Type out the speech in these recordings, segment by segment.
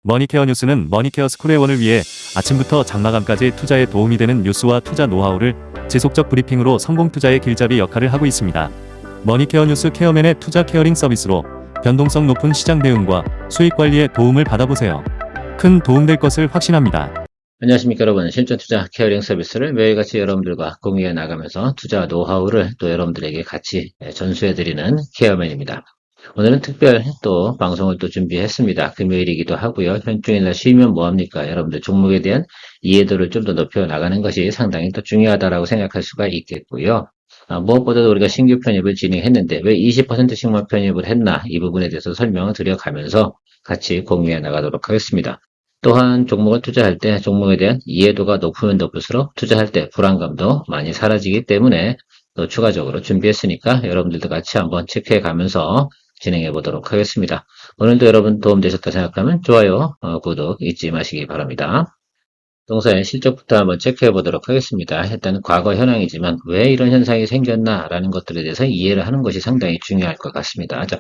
머니케어 뉴스는 머니케어 스쿨회원을 위해 아침부터 장마감까지 투자에 도움이 되는 뉴스와 투자 노하우를 지속적 브리핑으로 성공 투자의 길잡이 역할을 하고 있습니다. 머니케어 뉴스 케어맨의 투자 케어링 서비스로 변동성 높은 시장 대응과 수익 관리에 도움을 받아보세요. 큰 도움될 것을 확신합니다. 안녕하십니까 여러분. 실전 투자 케어링 서비스를 매일같이 여러분들과 공유해 나가면서 투자 노하우를 또 여러분들에게 같이 전수해드리는 케어맨입니다. 오늘은 특별 또 방송을 또 준비했습니다. 금요일이기도 하고요. 현충일날 쉬면 뭐합니까? 여러분들 종목에 대한 이해도를 좀 더 높여 나가는 것이 상당히 또 중요하다라고 생각할 수가 있겠고요. 무엇보다도 우리가 신규 편입을 진행했는데 왜 20%씩만 편입을 했나? 이 부분에 대해서 설명을 드려가면서 같이 공유해 나가도록 하겠습니다. 또한 종목을 투자할 때 종목에 대한 이해도가 높으면 높을수록 투자할 때 불안감도 많이 사라지기 때문에 또 추가적으로 준비했으니까 여러분들도 같이 한번 체크해 가면서 진행해 보도록 하겠습니다. 오늘도 여러분 도움되셨다 생각하면 좋아요, 구독 잊지 마시기 바랍니다. 동사의 실적부터 한번 체크해 보도록 하겠습니다. 일단 과거 현황이지만 왜 이런 현상이 생겼나라는 것들에 대해서 이해를 하는 것이 상당히 중요할 것 같습니다. 자,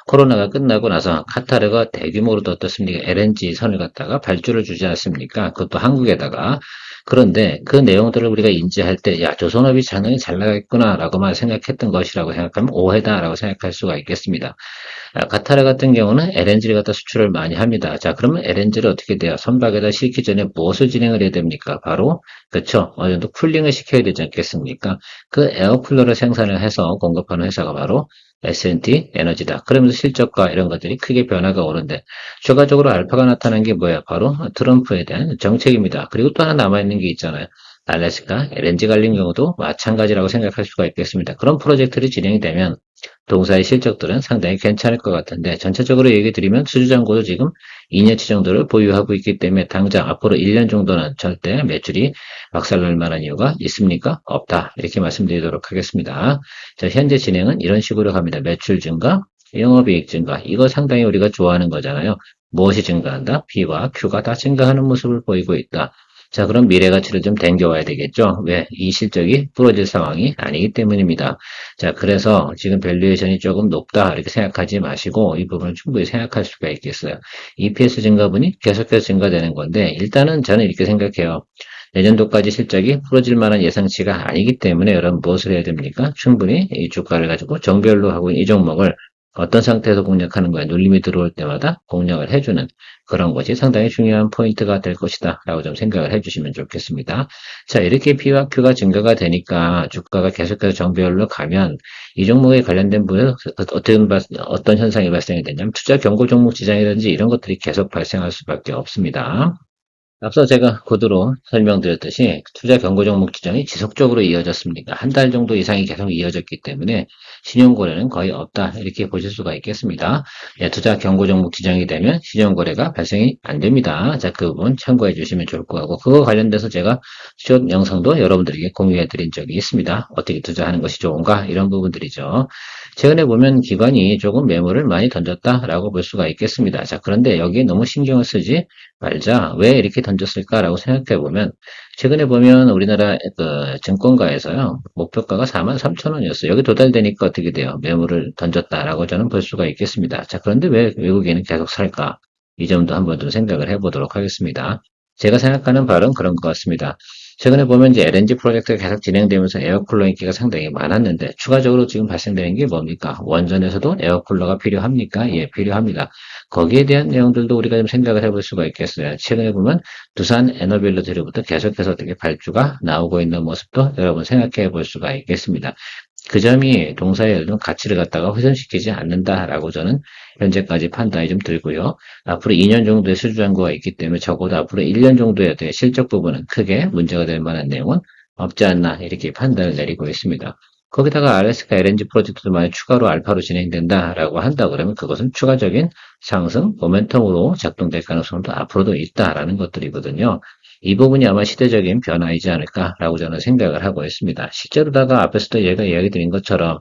코로나가 끝나고 나서 카타르가 대규모로 어떻습니까? LNG 선을 갖다가 발주를 주지 않습니까? 그것도 한국에다가. 그런데 그 내용들을 우리가 인지할 때, 야, 조선업이 장난이 잘 나가겠구나라고만 생각했던 것이라고 생각하면 오해다라고 생각할 수가 있겠습니다. 카타르 같은 경우는 LNG를 갖다 수출을 많이 합니다. 자, 그러면 LNG를 어떻게 돼요? 선박에다 싣기 전에 무엇을 진행을 해야 됩니까? 바로, 그쵸. 어느 정도 쿨링을 시켜야 되지 않겠습니까? 그 에어쿨러를 생산을 해서 공급하는 회사가 바로 S&T 에너지다. 그러면서 실적과 이런 것들이 크게 변화가 오는데, 추가적으로 알파가 나타난 게 뭐예요? 바로 트럼프에 대한 정책입니다. 그리고 또 하나 남아있는 게 있잖아요. 알래스카 LNG 관련 경우도 마찬가지라고 생각할 수가 있겠습니다. 그런 프로젝트들이 진행이 되면 동사의 실적들은 상당히 괜찮을 것 같은데 전체적으로 얘기 드리면 수주잔고도 지금 2년치 정도를 보유하고 있기 때문에 당장 앞으로 1년 정도는 절대 매출이 박살날 만한 이유가 있습니까? 없다. 이렇게 말씀드리도록 하겠습니다. 자, 현재 진행은 이런 식으로 갑니다. 매출 증가, 영업이익 증가. 이거 상당히 우리가 좋아하는 거잖아요. 무엇이 증가한다? B와 Q가 다 증가하는 모습을 보이고 있다. 자, 그럼 미래 가치를 좀 당겨와야 되겠죠? 왜? 이 실적이 부러질 상황이 아니기 때문입니다. 자, 그래서 지금 밸류에이션이 조금 높다 이렇게 생각하지 마시고 이 부분을 충분히 생각할 수가 있겠어요. EPS 증가분이 계속해서 증가되는 건데 일단은 저는 이렇게 생각해요. 내년도까지 실적이 부러질 만한 예상치가 아니기 때문에 여러분 무엇을 해야 됩니까? 충분히 이 주가를 가지고 정별로 하고 이 종목을 어떤 상태에서 공략하는 거야? 눌림이 들어올 때마다 공략을 해주는 그런 것이 상당히 중요한 포인트가 될 것이다 라고 좀 생각을 해주시면 좋겠습니다. 자, 이렇게 P와 Q가 증가가 되니까 주가가 계속해서 정배열로 가면 이 종목에 관련된 부분에 어떤 현상이 발생이 되냐면 투자 경고 종목 지장이라든지 이런 것들이 계속 발생할 수밖에 없습니다. 앞서 제가 구두로 설명드렸듯이 투자 경고 종목 지정이 지속적으로 이어졌습니다. 한 달 정도 이상이 계속 이어졌기 때문에 신용거래는 거의 없다 이렇게 보실 수가 있겠습니다. 예, 투자 경고 종목 지정이 되면 신용거래가 발생이 안 됩니다. 자, 그 부분 참고해 주시면 좋을 것 같고 그거 관련돼서 제가 숏 영상도 여러분들에게 공유해 드린 적이 있습니다. 어떻게 투자하는 것이 좋은가 이런 부분들이죠. 최근에 보면 기관이 조금 매물을 많이 던졌다라고 볼 수가 있겠습니다. 자, 그런데 여기에 너무 신경을 쓰지 말자. 왜 이렇게 던졌을까라고 생각해 보면 최근에 보면 우리나라 그 증권가에서요 목표가가 43,000원이었어요. 여기 도달되니까 어떻게 돼요? 매물을 던졌다라고 저는 볼 수가 있겠습니다. 자, 그런데 왜 외국인은 계속 살까? 이 점도 한번 좀 생각을 해보도록 하겠습니다. 제가 생각하는 바는 그런 것 같습니다. 최근에 보면 이제 LNG 프로젝트가 계속 진행되면서 에어쿨러 인기가 상당히 많았는데 추가적으로 지금 발생되는 게 뭡니까? 원전에서도 에어쿨러가 필요합니까? 예, 필요합니다. 거기에 대한 내용들도 우리가 좀 생각을 해볼 수가 있겠어요. 최근에 보면 두산 에너빌리티로부터 계속해서 어떻게 발주가 나오고 있는 모습도 여러분 생각해 볼 수가 있겠습니다. 그 점이 동사의 어떤 가치를 갖다가 훼손시키지 않는다라고 저는 현재까지 판단이 좀 들고요. 앞으로 2년 정도의 수주잔고가 있기 때문에 적어도 앞으로 1년 정도의 어떤 실적 부분은 크게 문제가 될 만한 내용은 없지 않나 이렇게 판단을 내리고 있습니다. 거기다가 알래스카 LNG 프로젝트도 만약 추가로 알파로 진행된다라고 한다 그러면 그것은 추가적인 상승, 모멘텀으로 작동될 가능성도 앞으로도 있다라는 것들이거든요. 이 부분이 아마 시대적인 변화이지 않을까라고 저는 생각을 하고 있습니다. 실제로다가 앞에서도 얘가 이야기 드린 것처럼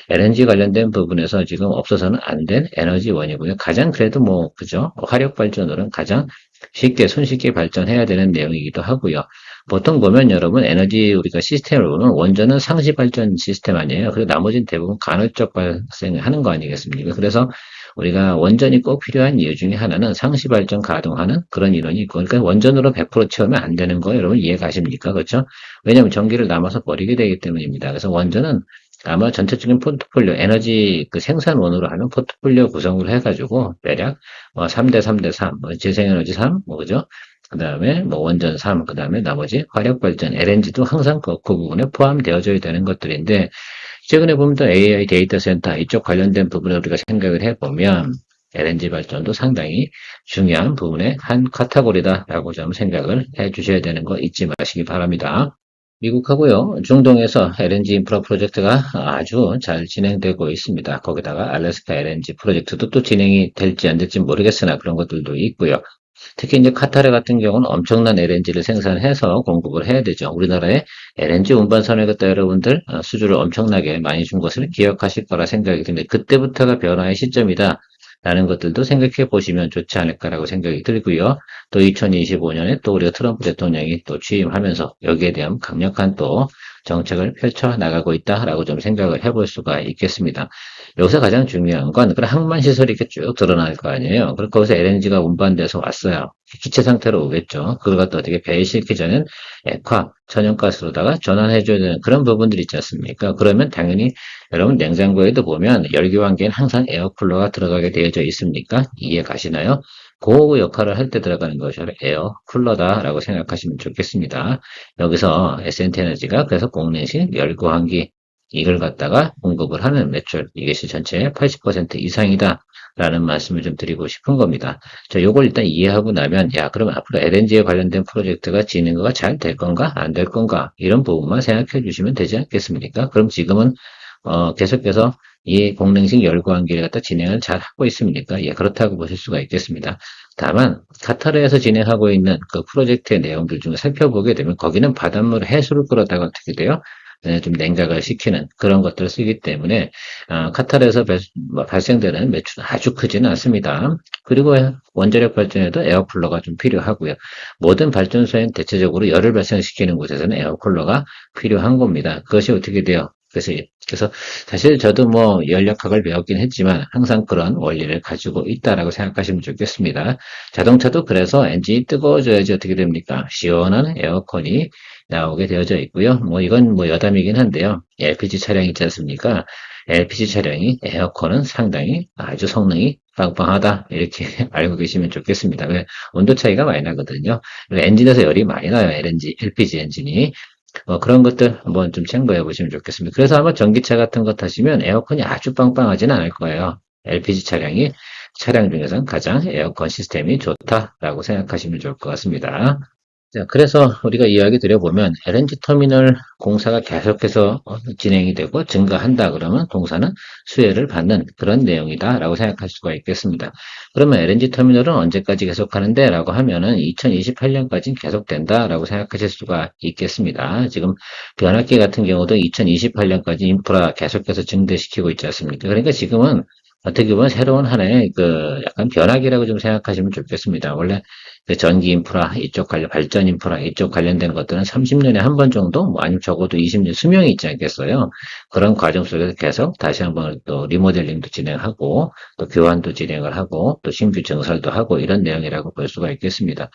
LNG 관련된 부분에서 지금 없어서는 안 된 에너지원이고요. 가장 그래도 뭐, 그죠? 화력 발전으로는 가장 쉽게, 손쉽게 발전해야 되는 내용이기도 하고요. 보통 보면 여러분 에너지 우리가 시스템을 보면 원전은 상시 발전 시스템 아니에요. 그리고 나머지는 대부분 간헐적 발생을 하는 거 아니겠습니까? 그래서 우리가 원전이 꼭 필요한 이유 중에 하나는 상시 발전 가동하는 그런 인원이 있고, 그러니까 원전으로 100% 채우면 안 되는 거 여러분 이해 가십니까? 그렇죠? 왜냐하면 전기를 남아서 버리게 되기 때문입니다. 그래서 원전은 아마 전체적인 포트폴리오, 에너지 그 생산원으로 하는 포트폴리오 구성을 해가지고 대략 3대 3대 3, 재생에너지 3, 그죠? 그 다음에 원전 3, 그 다음에 나머지 화력발전, LNG도 항상 그 부분에 포함되어져야 되는 것들인데, 최근에 보면 또 AI 데이터 센터 이쪽 관련된 부분을 우리가 생각을 해보면 LNG 발전도 상당히 중요한 부분의 한 카테고리다라고 좀 생각을 해 주셔야 되는 거 잊지 마시기 바랍니다. 미국하고요, 중동에서 LNG 인프라 프로젝트가 아주 잘 진행되고 있습니다. 거기다가 알래스카 LNG 프로젝트도 또 진행이 될지 안 될지 모르겠으나 그런 것들도 있고요. 특히 이제 카타르 같은 경우는 엄청난 LNG를 생산해서 공급을 해야 되죠. 우리나라에 LNG 운반선을 갖다 여러분들 수주를 엄청나게 많이 준 것을 기억하실 거라 생각이 드는데 그때부터가 변화의 시점이다. 라는 것들도 생각해 보시면 좋지 않을까라고 생각이 들고요. 또 2025년에 또 우리가 트럼프 대통령이 또 취임하면서 여기에 대한 강력한 또 정책을 펼쳐 나가고 있다라고 좀 생각을 해볼 수가 있겠습니다. 여기서 가장 중요한 건 그런 항만 시설이 이렇게 쭉 드러날 거 아니에요. 그리고 거기서 LNG가 운반돼서 왔어요. 기체 상태로 오겠죠. 그걸 갖다 어떻게 배에 싣기 전엔 액화, 천연가스로다가 전환해줘야 되는 그런 부분들이 있지 않습니까? 그러면 당연히 여러분 냉장고에도 보면 열기관계엔 항상 에어쿨러가 들어가게 되어져 있습니까? 이해 가시나요? 그 역할을 할 때 들어가는 것이 에어쿨러다라고 생각하시면 좋겠습니다. 여기서 SNT에너지가 그래서 공내식 열구환기 이걸 갖다가 공급을 하는 매출 이것이 전체의 80% 이상이다 라는 말씀을 좀 드리고 싶은 겁니다. 자, 요걸 일단 이해하고 나면 야 그럼 앞으로 LNG에 관련된 프로젝트가 진행가 잘 될 건가 안 될 건가 이런 부분만 생각해 주시면 되지 않겠습니까? 그럼 지금은 계속해서 이 공능식 열구환기를 갖다 진행을 잘 하고 있습니까? 예, 그렇다고 보실 수가 있겠습니다. 다만 카타르에서 진행하고 있는 그 프로젝트의 내용들 중에 살펴보게 되면 거기는 바닷물 해수를 끌어다가 어떻게 돼요? 좀 냉각을 시키는 그런 것들을 쓰기 때문에 카타르에서 발생되는 매출은 아주 크지는 않습니다. 그리고 원자력 발전에도 에어쿨러가 좀 필요하고요. 모든 발전소엔 대체적으로 열을 발생시키는 곳에서는 에어쿨러가 필요한 겁니다. 그것이 어떻게 돼요? 그래서 사실 저도 연력학을 배웠긴 했지만 항상 그런 원리를 가지고 있다라고 생각하시면 좋겠습니다. 자동차도 그래서 엔진이 뜨거워져야지 어떻게 됩니까? 시원한 에어컨이 나오게 되어져 있고요. 이건 여담이긴 한데요. LPG 차량 있지 않습니까? LPG 차량이 에어컨은 상당히 아주 성능이 빵빵하다 이렇게 알고 계시면 좋겠습니다. 왜? 온도 차이가 많이 나거든요. 엔진에서 열이 많이 나요. LPG 엔진이. 그런 것들 한번 좀 참고해 보시면 좋겠습니다. 그래서 아마 전기차 같은 거 타시면 에어컨이 아주 빵빵하지는 않을 거예요. LPG 차량이 차량 중에서는 가장 에어컨 시스템이 좋다라고 생각하시면 좋을 것 같습니다. 자, 그래서 우리가 이야기 드려보면 LNG 터미널 공사가 계속해서 진행이 되고 증가한다 그러면 공사는 수혜를 받는 그런 내용이다라고 생각할 수가 있겠습니다. 그러면 LNG 터미널은 언제까지 계속하는데 라고 하면은 2028년까지는 계속된다라고 생각하실 수가 있겠습니다. 지금 변압기 같은 경우도 2028년까지 인프라 계속해서 증대시키고 있지 않습니까? 그러니까 지금은 어떻게 보면 새로운 하나의 약간 변화기라고 좀 생각하시면 좋겠습니다. 원래 전기 인프라 이쪽 발전 인프라 이쪽 관련된 것들은 30년에 한 번 정도 아니면 적어도 20년 수명이 있지 않겠어요. 그런 과정 속에서 계속 다시 한번 또 리모델링도 진행하고 또 교환도 진행을 하고 또 신규 증설도 하고 이런 내용이라고 볼 수가 있겠습니다.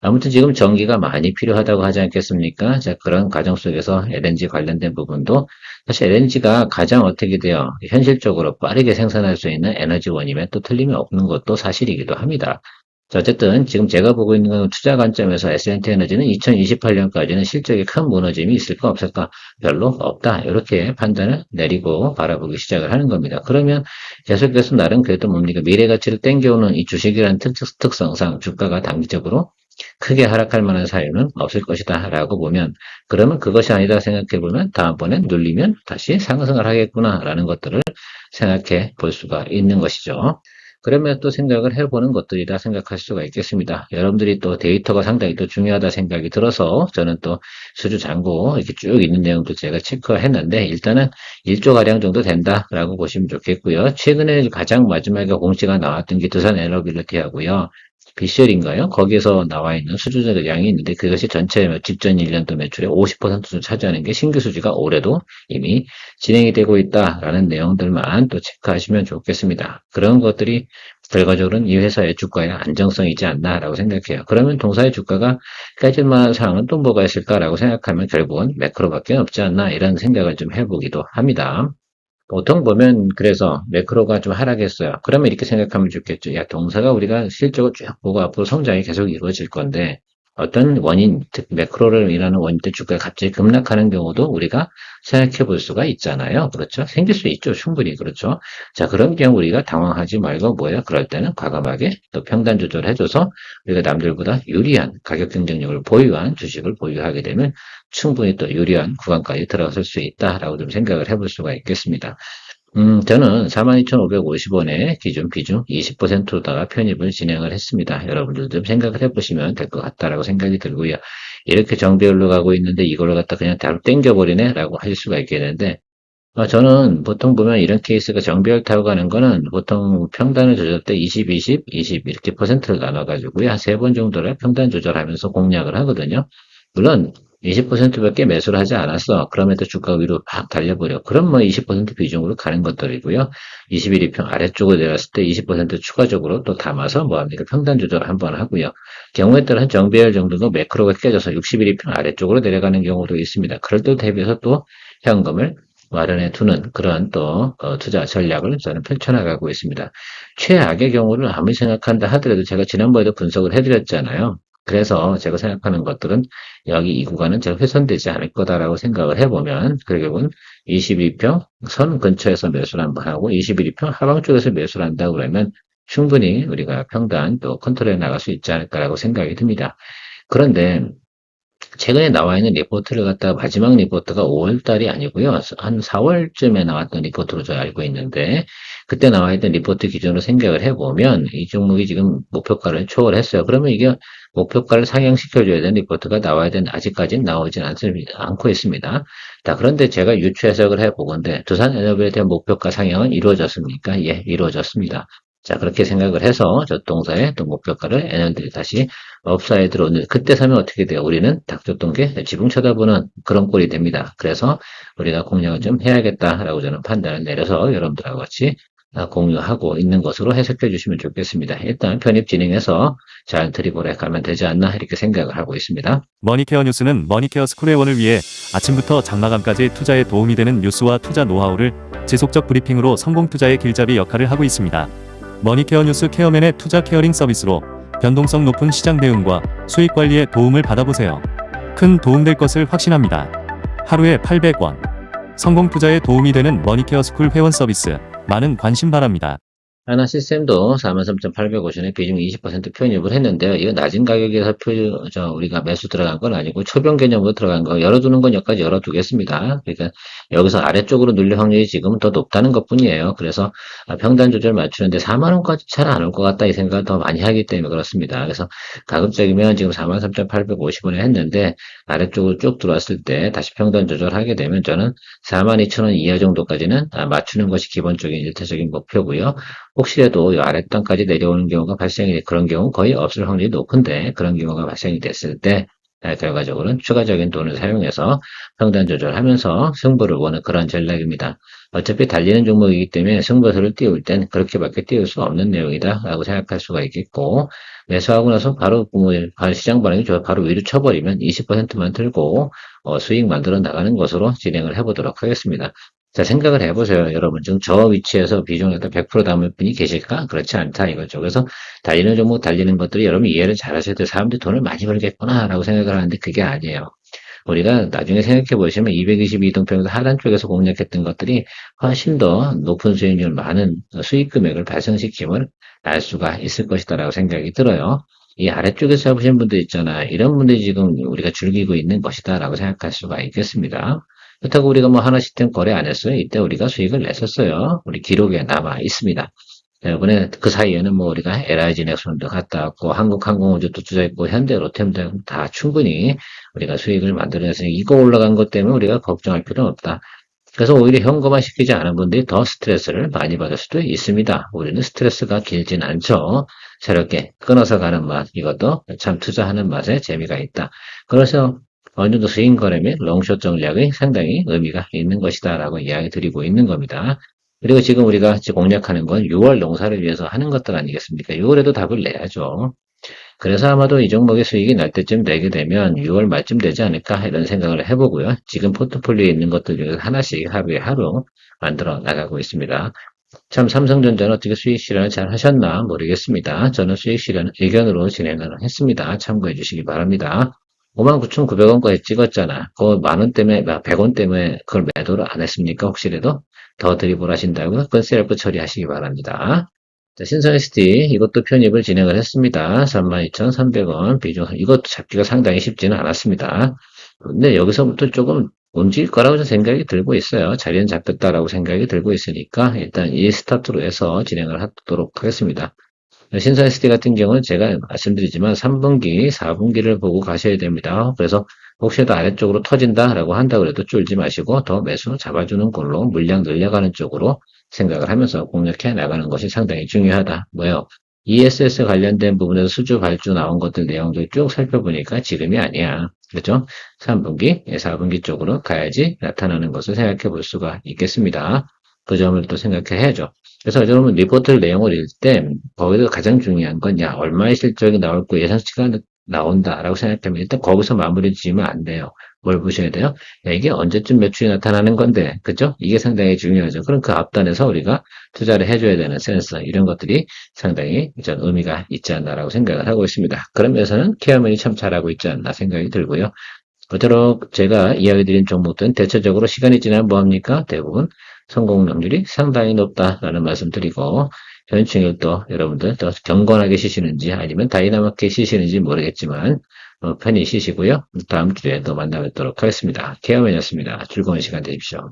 아무튼 지금 전기가 많이 필요하다고 하지 않겠습니까? 자, 그런 과정 속에서 LNG 관련된 부분도 사실 LNG가 가장 어떻게 돼요? 현실적으로 빠르게 생산할 수 있는 에너지원이면 또 틀림이 없는 것도 사실이기도 합니다. 자, 어쨌든 지금 제가 보고 있는 건 투자 관점에서 S&T 에너지는 2028년까지는 실적에 큰 무너짐이 있을까 없을까? 별로 없다. 이렇게 판단을 내리고 바라보기 시작을 하는 겁니다. 그러면 계속해서 나름 그래도 뭡니까? 미래 가치를 땡겨오는 이 주식이라는 특성상 주가가 단기적으로 크게 하락할 만한 사유는 없을 것이다 라고 보면 그러면 그것이 아니다 생각해 보면 다음번엔 눌리면 다시 상승을 하겠구나 라는 것들을 생각해 볼 수가 있는 것이죠. 그러면 또 생각을 해보는 것들이라 생각할 수가 있겠습니다. 여러분들이 또 데이터가 상당히 또 중요하다 생각이 들어서 저는 또 수주 잔고 이렇게 쭉 있는 내용도 제가 체크했는데 일단은 1조가량 정도 된다라고 보시면 좋겠고요. 최근에 가장 마지막에 공시가 나왔던 게 두산 에너빌리티 하고요. 비셀인가요? 거기에서 나와 있는 수주량이 있는데 그것이 전체 직전 1년도 매출의 50%를 차지하는 게 신규 수지가 올해도 이미 진행이 되고 있다라는 내용들만 또 체크하시면 좋겠습니다. 그런 것들이 결과적으로는 이 회사의 주가의 안정성이지 않나라고 생각해요. 그러면 동사의 주가가 깨질 만한 상황은 또 뭐가 있을까라고 생각하면 결국은 매크로밖에 없지 않나 이런 생각을 좀 해보기도 합니다. 보통 보면 그래서 매크로가 좀 하락했어요. 그러면 이렇게 생각하면 좋겠죠. 야, 동사가 우리가 실적을 쭉 보고 앞으로 성장이 계속 이루어질 건데 어떤 원인, 즉 매크로를 일하는 원인 때 주가가 갑자기 급락하는 경우도 우리가 생각해 볼 수가 있잖아요. 그렇죠? 생길 수 있죠. 충분히 그렇죠. 자, 그런 경우 우리가 당황하지 말고 뭐예요? 그럴 때는 과감하게 또 평단 조절해줘서 우리가 남들보다 유리한 가격 경쟁력을 보유한 주식을 보유하게 되면 충분히 또 유리한 구간까지 들어설 수 있다라고 좀 생각을 해볼 수가 있겠습니다. 저는 42,550원에 기준 비중 20%로다가 편입을 진행을 했습니다. 여러분들도 좀 생각을 해보시면 될 것 같다라고 생각이 들고요. 이렇게 정배열로 가고 있는데 이걸로 갖다 그냥 바로 땡겨버리네? 라고 하실 수가 있겠는데, 저는 보통 보면 이런 케이스가 정배열 타고 가는 거는 보통 평단을 조절 때 20, 20, 20 이렇게 퍼센트를 나눠가지고요. 한 세 번 정도를 평단 조절하면서 공략을 하거든요. 물론 20%밖에 매수를 하지 않았어. 그럼에도 주가 위로 팍 달려버려. 그럼 뭐 20% 비중으로 가는 것들이고요. 21이평 아래쪽으로 내렸을 때 20% 추가적으로 또 담아서 뭐합니까? 평단 조절을 한번 하고요. 경우에 따라 정배열 정도도 매크로가 깨져서 61이평 아래쪽으로 내려가는 경우도 있습니다. 그럴 때 대비해서 또 현금을 마련해 두는 그런 또 투자 전략을 저는 펼쳐나가고 있습니다. 최악의 경우를 아무리 생각한다 하더라도 제가 지난번에도 분석을 해드렸잖아요. 그래서 제가 생각하는 것들은 여기 이 구간은 잘 훼손되지 않을 거다라고 생각을 해보면 결국은 22평 선 근처에서 매수를 한번 하고 21평 하방 쪽에서 매수를 한다고 그러면 충분히 우리가 평단 또 컨트롤해 나갈 수 있지 않을까라고 생각이 듭니다. 그런데 최근에 나와 있는 리포트를 갖다가 마지막 리포트가 5월 달이 아니고요. 한 4월쯤에 나왔던 리포트로 제가 알고 있는데 그때 나와 있던 리포트 기준으로 생각을 해보면 이 종목이 지금 목표가를 초월했어요. 그러면 이게 목표가를 상향시켜줘야 되는 리포트가 나와야 되는데 아직까지는 나오진 않고 있습니다. 자, 그런데 제가 유추 해석을 해보건데 두산에너비에 대한 목표가 상향은 이루어졌습니까? 예, 이루어졌습니다. 자, 그렇게 생각을 해서 저동사의 또 목표가를 에너지들이 다시 업사에 들어오는 그때 사면 어떻게 돼요? 우리는 닭 줬던 게 지붕 쳐다보는 그런 꼴이 됩니다. 그래서 우리가 공략을 좀 해야겠다라고 저는 판단을 내려서 여러분들하고 같이 공유하고 있는 것으로 해석해 주시면 좋겠습니다. 일단 편입 진행해서 잘 드리블해 가면 되지 않나 이렇게 생각을 하고 있습니다. 머니케어 뉴스는 머니케어 스쿨의 원을 위해 아침부터 장마감까지 투자에 도움이 되는 뉴스와 투자 노하우를 지속적 브리핑으로 성공 투자의 길잡이 역할을 하고 있습니다. 머니케어 뉴스 케어맨의 투자 케어링 서비스로 변동성 높은 시장 대응과 수익 관리에 도움을 받아보세요. 큰 도움될 것을 확신합니다. 하루에 800원. 성공 투자에 도움이 되는 머니케어 스쿨 회원 서비스. 많은 관심 바랍니다. 하나 시스템도 43,850원에 비중 20% 편입을 했는데요. 이거 낮은 가격에서 우리가 매수 들어간 건 아니고 초병 개념으로 들어간 거 열어두는 건 여기까지 열어두겠습니다. 그러니까 여기서 아래쪽으로 눌릴 확률이 지금은 더 높다는 것 뿐이에요. 그래서 평단 조절 맞추는데 4만원까지 잘 안 올 것 같다 이 생각을 더 많이 하기 때문에 그렇습니다. 그래서 가급적이면 지금 43,850원에 했는데 아래쪽으로 쭉 들어왔을 때 다시 평단 조절하게 되면 저는 42,000원 이하 정도까지는 맞추는 것이 기본적인 일차적인 목표고요. 혹시라도 이 아랫단까지 내려오는 경우가 발생이 그런 경우 거의 없을 확률이 높은데 그런 경우가 발생이 됐을 때 결과적으로는 추가적인 돈을 사용해서 평단 조절하면서 승부를 보는 그런 전략입니다. 어차피 달리는 종목이기 때문에 승부수를 띄울 땐 그렇게밖에 띄울 수 없는 내용이다라고 생각할 수가 있겠고 매수하고 나서 바로 시장 반응이 좋아 바로 위로 쳐버리면 20%만 들고 수익 만들어 나가는 것으로 진행을 해보도록 하겠습니다. 자, 생각을 해보세요. 여러분. 지금 저 위치에서 비중에다 100% 담을 분이 계실까? 그렇지 않다. 이거죠. 그래서 달리는 종목 달리는 것들이 여러분 이해를 잘 하셔야 돼요. 사람들이 돈을 많이 벌겠구나. 라고 생각을 하는데 그게 아니에요. 우리가 나중에 생각해 보시면 222동평에서 하단 쪽에서 공략했던 것들이 훨씬 더 높은 수익률 많은 수익 금액을 발생시킴을 알 수가 있을 것이다라고 생각이 들어요. 이 아래쪽에서 잡으신 분들 있잖아. 이런 분들이 지금 우리가 즐기고 있는 것이다라고 생각할 수가 있겠습니다. 그렇다고 우리가 뭐 하나 시스템 거래 안 했어요. 이때 우리가 수익을 냈었어요. 우리 기록에 남아 있습니다. 이번에 그 사이에는 뭐 우리가 LIG 넥슨도 갔다 왔고 한국항공우주도 투자했고 현대 롯데도 다 충분히 우리가 수익을 만들어냈으니 이거 올라간 것 때문에 우리가 걱정할 필요는 없다. 그래서 오히려 현금화 시키지 않은 분들이 더 스트레스를 많이 받을 수도 있습니다. 우리는 스트레스가 길진 않죠. 새롭게 끊어서 가는 맛, 이것도 참 투자하는 맛에 재미가 있다. 그래서 어느 정도 스윙 거래 및 롱숏 전략이 상당히 의미가 있는 것이다라고 이야기 드리고 있는 겁니다. 그리고 지금 우리가 공략하는 건 6월 농사를 위해서 하는 것들 아니겠습니까? 6월에도 답을 내야죠. 그래서 아마도 이 종목의 수익이 날 때쯤 내게 되면 6월 말쯤 되지 않을까 이런 생각을 해보고요. 지금 포트폴리오에 있는 것들 중에서 하나씩 하루에 하루 만들어 나가고 있습니다. 참 삼성전자는 어떻게 수익 실현을 잘 하셨나 모르겠습니다. 저는 수익 실현 의견으로 진행을 했습니다. 참고해 주시기 바랍니다. 59,900원까지 찍었잖아. 그 만원 때문에, 100원 때문에 그걸 매도를 안 했습니까? 혹시라도 더 드리블 하신다고 그건 셀프 처리하시기 바랍니다. 자, 신선 SD 이것도 편입을 진행을 했습니다. 32,300원 비중 이것도 잡기가 상당히 쉽지는 않았습니다. 근데 여기서부터 조금 움직일 거라고 저는 생각이 들고 있어요. 자리는 잡혔다라고 생각이 들고 있으니까 일단 이 스타트로 해서 진행을 하도록 하겠습니다. 신선 SD 같은 경우는 제가 말씀드리지만 3분기, 4분기를 보고 가셔야 됩니다. 그래서 혹시라도 아래쪽으로 터진다라고 한다 그래도 쫄지 마시고 더 매수 잡아주는 걸로 물량 늘려가는 쪽으로 생각을 하면서 공략해 나가는 것이 상당히 중요하다. 뭐요? ESS 관련된 부분에서 수주 발주 나온 것들 내용들 쭉 살펴보니까 지금이 아니야. 그렇죠? 3분기, 4분기 쪽으로 가야지 나타나는 것을 생각해 볼 수가 있겠습니다. 그 점을 또 생각해야죠. 그래서 여러분 리포트 내용을 읽을 때 거기서 가장 중요한 건 야, 얼마의 실적이 나올 거 예상치가 나온다라고 생각하면 일단 거기서 마무리 지으면 안 돼요. 뭘 보셔야 돼요? 야, 이게 언제쯤 매출이 나타나는 건데, 그죠? 이게 상당히 중요하죠. 그럼 그 앞단에서 우리가 투자를 해줘야 되는 센서, 이런 것들이 상당히 전 의미가 있지 않나라고 생각을 하고 있습니다. 그런 면에서는 케어맨이 참 잘하고 있지 않나 생각이 들고요. 그토록 제가 이야기 드린 종목들은 대체적으로 시간이 지나면 뭐합니까? 대부분 성공률이 상당히 높다라는 말씀 드리고, 현충일 또 여러분들 더 경건하게 쉬시는지 아니면 다이나믹하게 쉬시는지 모르겠지만, 편히 쉬시고요. 다음 주에 또 만나 뵙도록 하겠습니다. 케어맨이었습니다. 즐거운 시간 되십시오.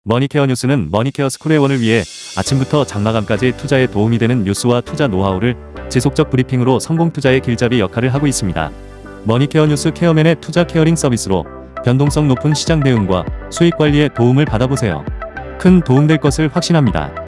머니케어 뉴스는 머니케어 스쿨회원을 위해 아침부터 장마감까지 투자에 도움이 되는 뉴스와 투자 노하우를 지속적 브리핑으로 성공 투자의 길잡이 역할을 하고 있습니다. 머니케어 뉴스 케어맨의 투자 케어링 서비스로 변동성 높은 시장 대응과 수익 관리에 도움을 받아보세요. 큰 도움될 것을 확신합니다.